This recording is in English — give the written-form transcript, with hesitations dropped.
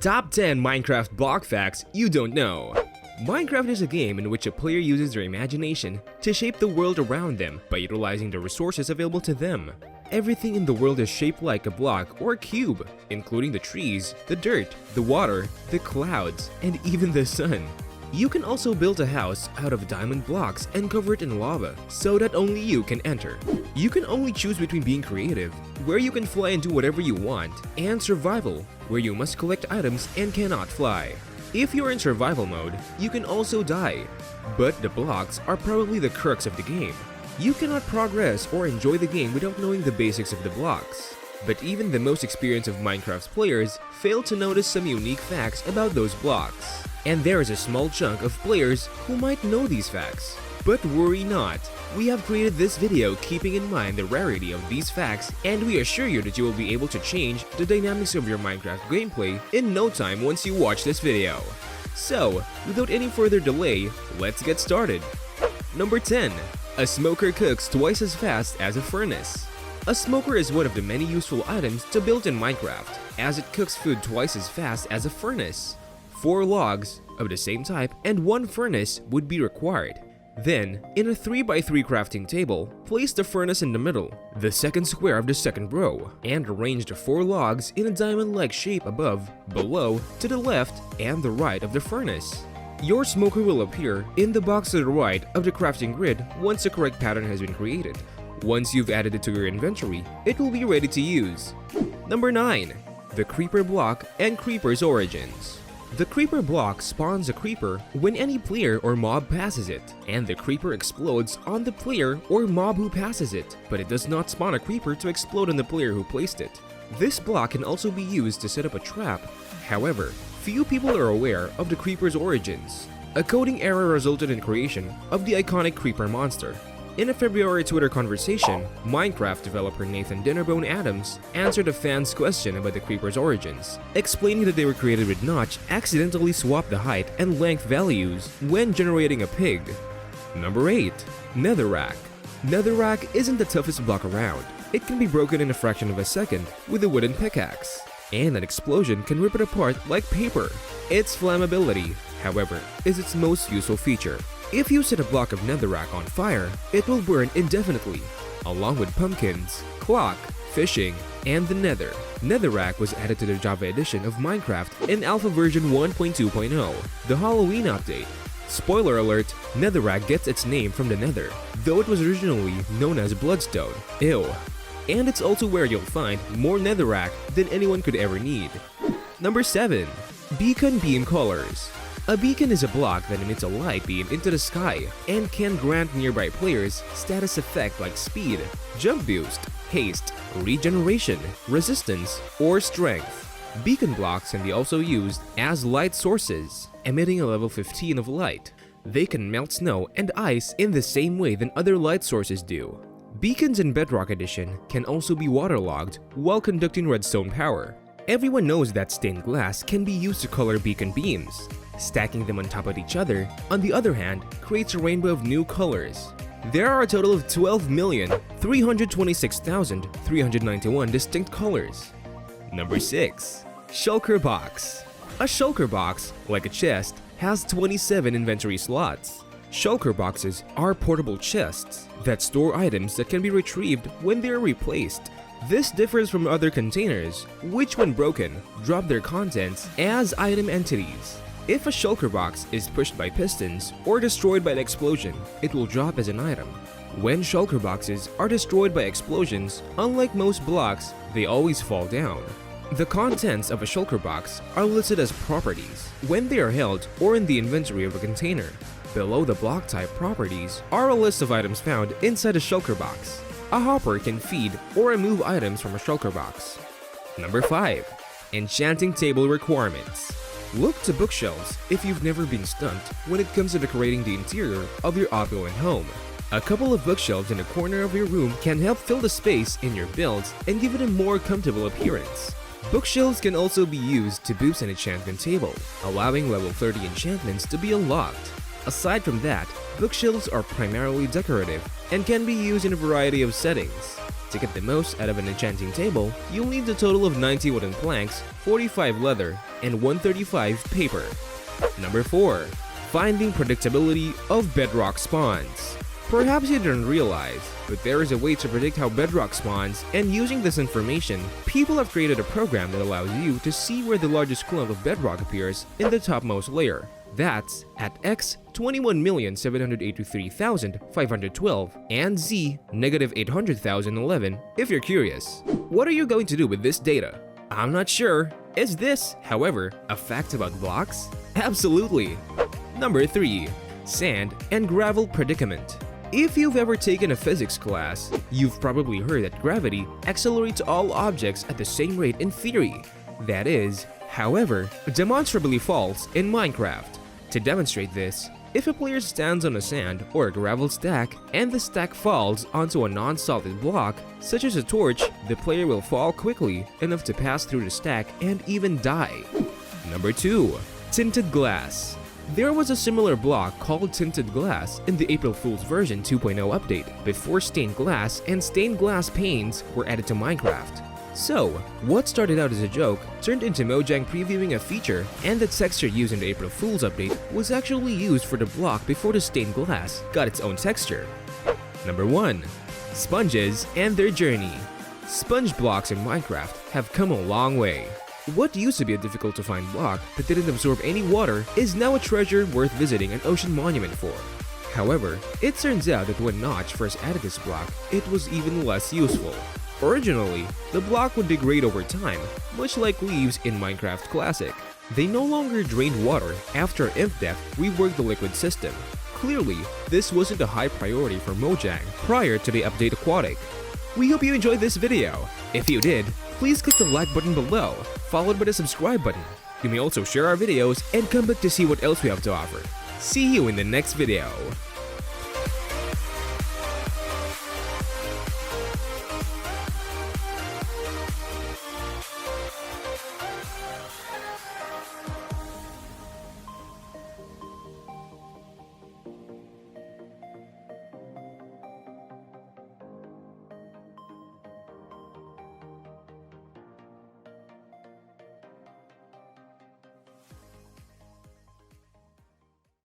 Top 10 Minecraft block facts you don't know. Minecraft is a game in which a player uses their imagination to shape the world around them by utilizing the resources available to them. Everything in the world is shaped like a block or a cube, including the trees, the dirt, the water, the clouds, and even the sun. You can also build a house out of diamond blocks and cover it in lava so that only you can enter. You can only choose between being creative, where you can fly and do whatever you want, and survival, where you must collect items and cannot fly. If you're in survival mode, you can also die, but the blocks are probably the crux of the game. You cannot progress or enjoy the game without knowing the basics of the blocks. But even the most experienced of Minecraft's players fail to notice some unique facts about those blocks. And there is a small chunk of players who might know these facts. But worry not, we have created this video keeping in mind the rarity of these facts, and we assure you that you will be able to change the dynamics of your Minecraft gameplay in no time once you watch this video. So, without any further delay, let's get started. Number 10. A smoker cooks twice as fast as a furnace. A smoker is one of the many useful items to build in Minecraft, as it cooks food twice as fast as a furnace. 4 logs of the same type and 1 furnace would be required. Then, in a 3x3 crafting table, place the furnace in the middle, the second square of the second row, and arrange the 4 logs in a diamond-like shape above, below, to the left, and the right of the furnace. Your smoker will appear in the box to the right of the crafting grid once the correct pattern has been created. Once you've added it to your inventory, it will be ready to use. Number 9. The creeper block and creeper's origins. The creeper block spawns a creeper when any player or mob passes it, and the creeper explodes on the player or mob who passes it, but it does not spawn a creeper to explode on the player who placed it. This block can also be used to set up a trap. However, few people are aware of the creeper's origins. A coding error resulted in creation of the iconic creeper monster. In a February Twitter conversation, Minecraft developer Nathan Dinnerbone Adams answered a fan's question about the creeper's origins, explaining that they were created with Notch accidentally swapped the height and length values when generating a pig. Number 8. Netherrack. Netherrack isn't the toughest block around. It can be broken in a fraction of a second with a wooden pickaxe, and an explosion can rip it apart like paper. Its flammability, however, is its most useful feature. If you set a block of netherrack on fire, it will burn indefinitely, along with pumpkins, clock, fishing, and the nether. Netherrack was added to the Java edition of Minecraft in Alpha version 1.2.0, the Halloween update. Spoiler alert, netherrack gets its name from the nether, though it was originally known as bloodstone. Ew. And it's also where you'll find more netherrack than anyone could ever need. Number 7. Beacon beam colors. A beacon is a block that emits a light beam into the sky and can grant nearby players status effect like speed, jump boost, haste, regeneration, resistance, or strength. Beacon blocks can be also used as light sources, emitting a level 15 of light. They can melt snow and ice in the same way than other light sources do. Beacons in Bedrock Edition can also be waterlogged while conducting redstone power. Everyone knows that stained glass can be used to color beacon beams. Stacking them on top of each other, on the other hand, creates a rainbow of new colors. There are a total of 12,326,391 distinct colors. Number 6. Shulker box. A shulker box, like a chest, has 27 inventory slots. Shulker boxes are portable chests that store items that can be retrieved when they are replaced. This differs from other containers, which when broken, drop their contents as item entities. If a shulker box is pushed by pistons or destroyed by an explosion, it will drop as an item. When shulker boxes are destroyed by explosions, unlike most blocks, they always fall down. The contents of a shulker box are listed as properties when they are held or in the inventory of a container. Below the block type properties are a list of items found inside a shulker box. A hopper can feed or remove items from a shulker box. Number 5. Enchanting table requirements. Look to bookshelves if you've never been stumped when it comes to decorating the interior of your opulent home. A couple of bookshelves in a corner of your room can help fill the space in your builds and give it a more comfortable appearance. Bookshelves can also be used to boost an enchantment table, allowing level 30 enchantments to be unlocked. Aside from that, bookshelves are primarily decorative and can be used in a variety of settings. To get the most out of an enchanting table, you'll need a total of 90 wooden planks, 45 leather, and 135 paper. Number 4. Finding predictability of bedrock spawns. Perhaps you didn't realize, but there is a way to predict how bedrock spawns, and using this information, people have created a program that allows you to see where the largest clump of bedrock appears in the topmost layer. That's at X 21,783,512 and Z -800,011 if you're curious. What are you going to do with this data? I'm not sure. Is this, however, a fact about blocks? Absolutely. Number 3. Sand and gravel predicament. If you've ever taken a physics class, you've probably heard that gravity accelerates all objects at the same rate in theory. That is, however, demonstrably false in Minecraft. To demonstrate this, if a player stands on a sand or a gravel stack and the stack falls onto a non-solid block, such as a torch, the player will fall quickly enough to pass through the stack and even die. Number 2. Tinted glass. There was a similar block called tinted glass in the April Fool's version 2.0 update before stained glass and stained glass panes were added to Minecraft. So, what started out as a joke turned into Mojang previewing a feature, and the texture used in the April Fool's update was actually used for the block before the stained glass got its own texture. Number 1. Sponges and their journey. Sponge blocks in Minecraft have come a long way. What used to be a difficult to find block that didn't absorb any water is now a treasure worth visiting an ocean monument for. However, it turns out that when Notch first added this block, it was even less useful. Originally, the block would degrade over time, much like leaves in Minecraft Classic. They no longer drained water after ImpDef reworked the liquid system. Clearly, this wasn't a high priority for Mojang prior to the update Aquatic. We hope you enjoyed this video. If you did, please click the like button below, followed by the subscribe button. You may also share our videos and come back to see what else we have to offer. See you in the next video.